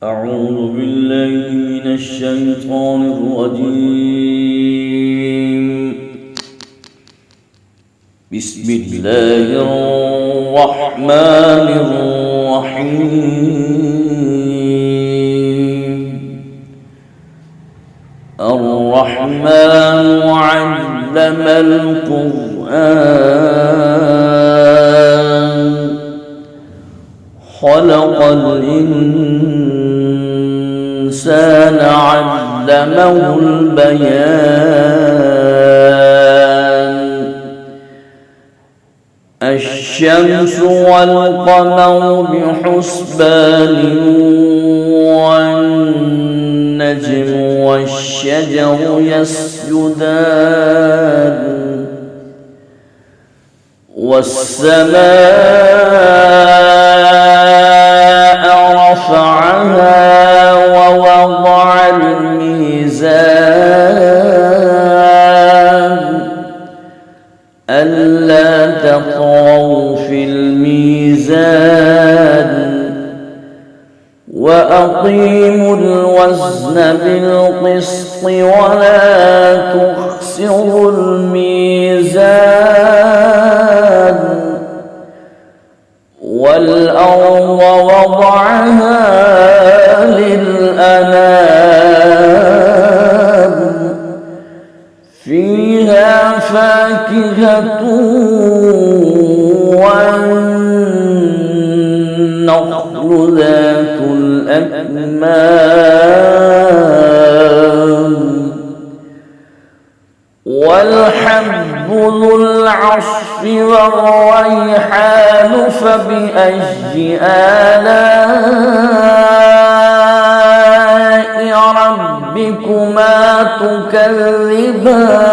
أعوذ بالله من الشيطان الرجيم. بسم الله الرحمن الرحيم. الرحمن علم القرآن خلق الإنسان علمه البيان. الشمس والقمر بحسبان والنجم والشجر يسجدان والسماء رفعها ووضع الميزان ألا تطغوا في الميزان وأقيموا الوزن بالقسط ولا تخسروا الميزان. والأرض وضعها للأنام فيها فاكهة والنخل ذات الأكمام والحب ذو العصف والريحان فبأي آلاء ربكما تكذبان.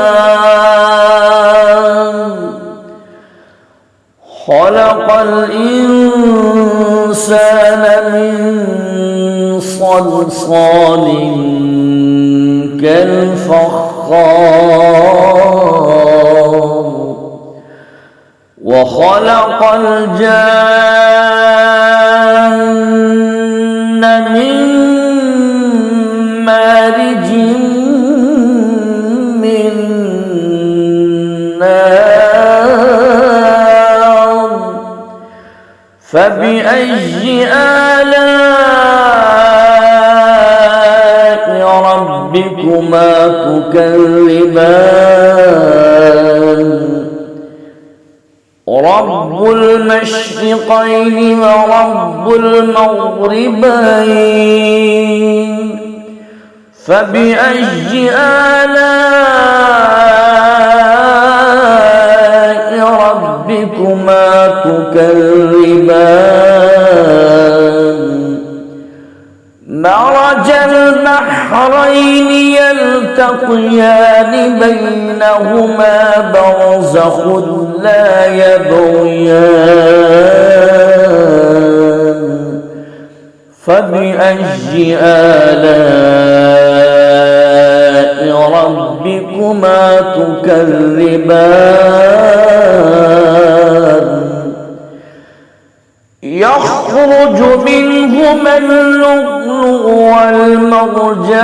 خلق الإنسان من صلصال كالفخار وخلق الجان من مارج من نار فبأي آلاء ربكما تكذبان. رب المشرقين ورب المغربين فبأي آلاء ربكما تكذبان. مرج البحرين يلتقيان بينهما برزخ لا يبغيان فبأي آلاء ربكما تكذبان. يخرج منهما اللؤلؤ والمرجان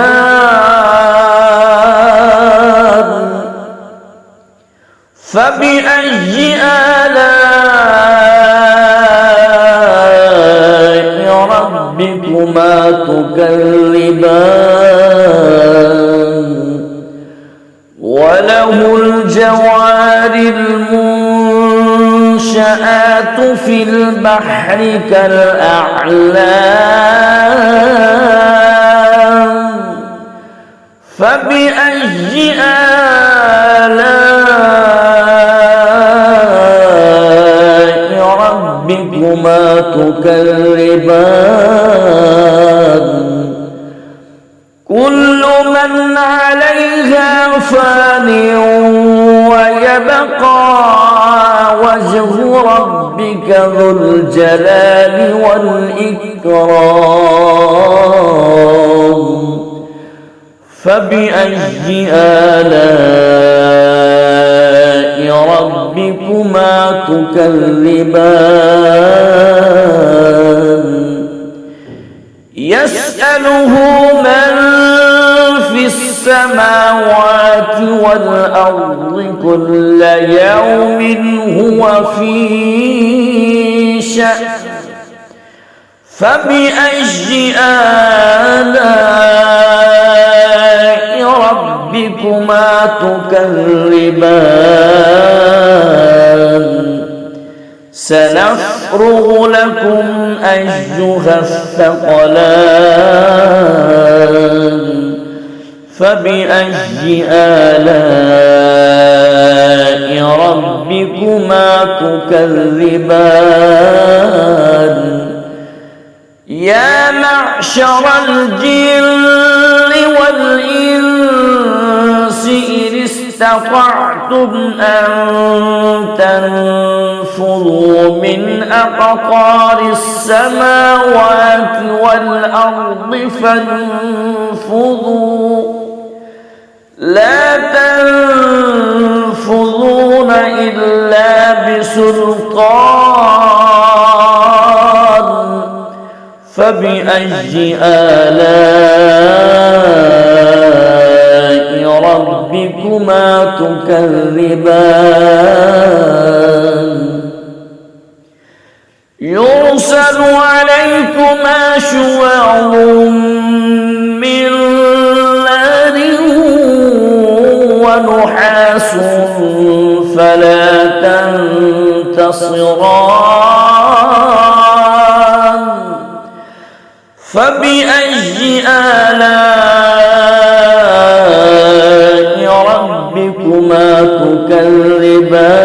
فبأي آلاء ربكما تكذبان. وله الجوار المنشآت في البحر كالأعلام فبأي آلاء ربكما تكذبان. كل من عليها فان ويبقى وجه ربك ذو الجلال والإكرام فبأي آلاء ربكما تكذبان. يسأل يسأله من في السماوات والأرض كل يوم هو في شأن فبأي آلاء ربكما تكذبان سنفرغ لكم أيها الثقلان فبأي آلاء ربكما تكذبان يا معشر الجن والإنس إن استطعتم أن تنفذوا من أقطار السماوات والأرض فانفذوا لا تنفذون إلا بسلطان فبأي آلاء ربكما تكذبان يرسل عليكما شواظ من نار ونحاس فلا تنتصران فبأي آلاء ربكما تكذبان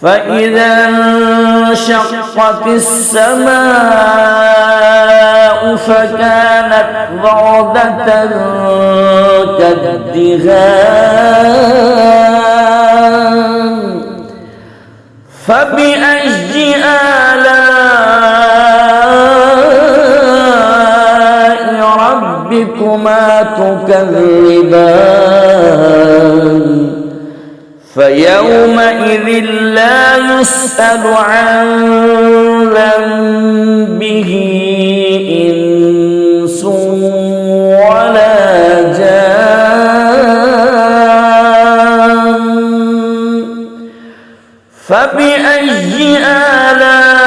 فإذا انشقت السماء فكانت وردة كالدهان فبأي آلاء ربكما تكذبان فيومئذ لا يسأل عن ذنبه إنس ولا جان فبأي آلاء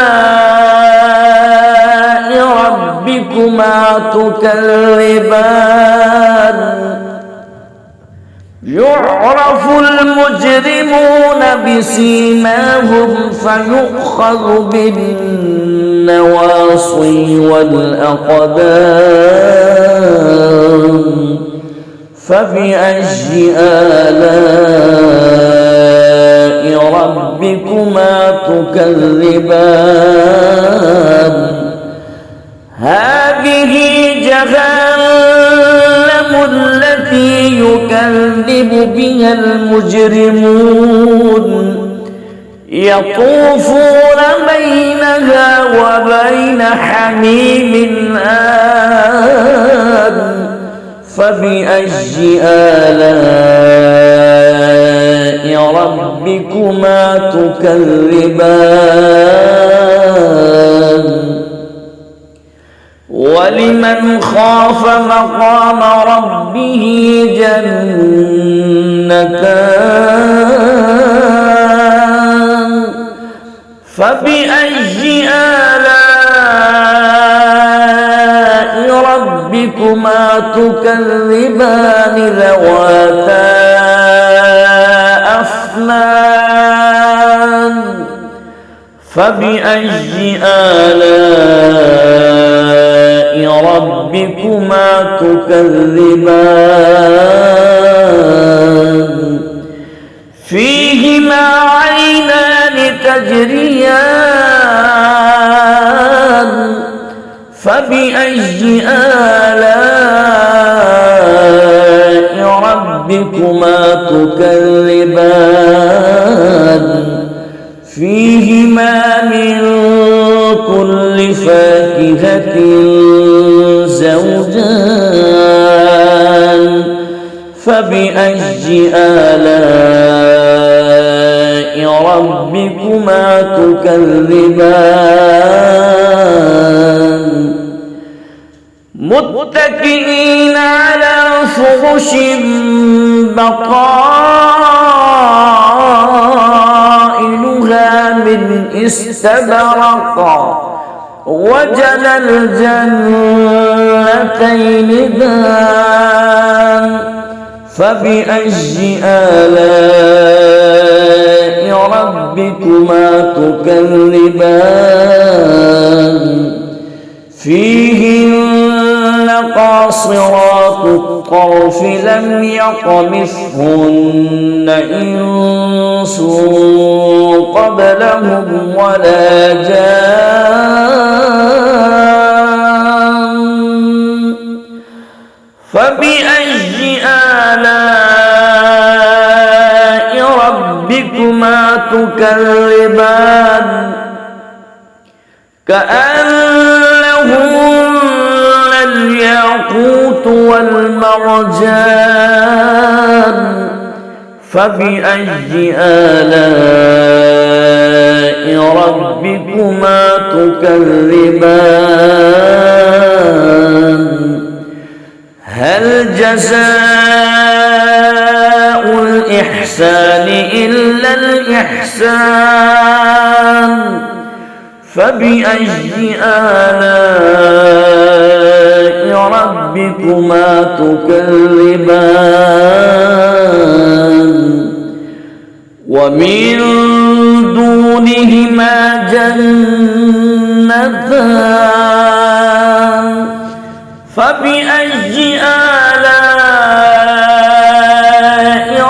ربكما تكذبان يعرف المجرمون بسيماهم فيؤخذ بالنواصي والأقدام فبأي آلاء ربكما تكذبان هذه جهنم التي يكذب بها المجرمون يطوفون بينها وبين حميم آن فبأي آلاء ربكما تكذبان ولمن خاف مقام ربه جنتان فبأي آلاء ربكما تكذبان ذواتا أفنان فبأي آلاء ربكما تكذبان فيهما عينان تجريان فبأي آلاء ربكما تكذبان فيهما من كل فاكهة زوجان فبأي آلاء ربكما تكذبان متكئين على فرش بطائنها من استبرق وجنى الجنتين دان فبأي آلاء ربكما تكذبان فيهن قاصرات الطرف لم يطمثهن إنس قبلهم ولا جان فبأي آلاء ربكما تكذبان كأنهن الياقوت والمرجان فبأي آلاء ربكما تكذبان هل جزاء الإحسان إلا الإحسان فبأي آلاء ربكما تكذبان ومن دونهما جنتان فبأي آلاء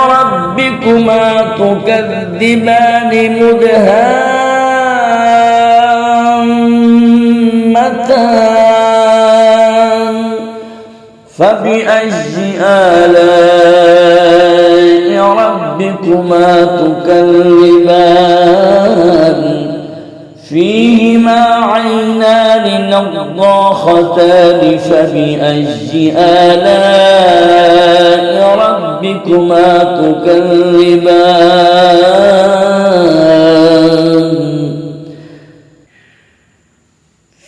ربكما تكذبان مدهامتان فبأي آلاء ربكما تكذبان فيهما عينان نضاختان فبأي آلاء ربكما تكذبان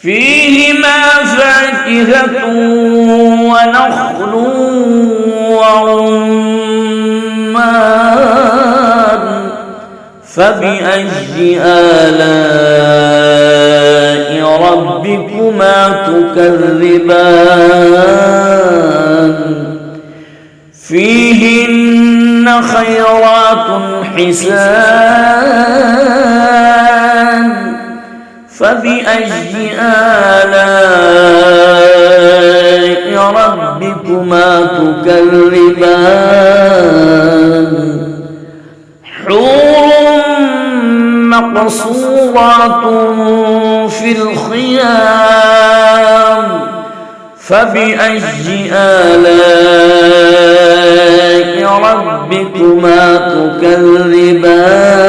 فيهما فاكهة ونخل ورمان فبأي آلاء ربكما تكذبان فيهن خيرات حسان فبأي آلاء ربكما تكذبان حور مقصورات في الخيام فبأي آلاء ربكما تكذبان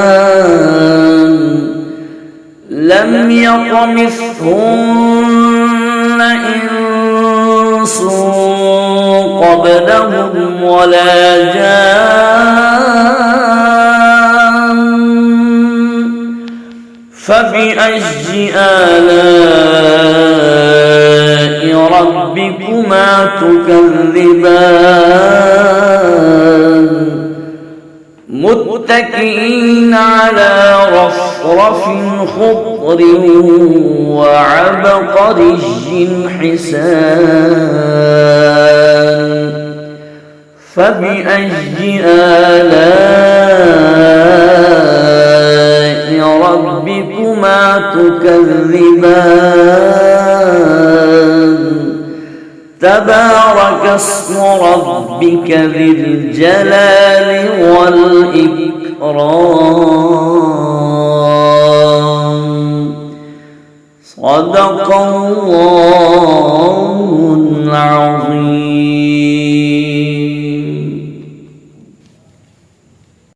لم يطمثهن إنس قبلهم ولا جان فبأي آلاء ربكما تكذبان متكئين على رفرف خضر وعبقري حسان فبأي آلاء ربكما تكذبان تبارك اسم ربك ذي الجلال والإكرام صدق الله العظيم.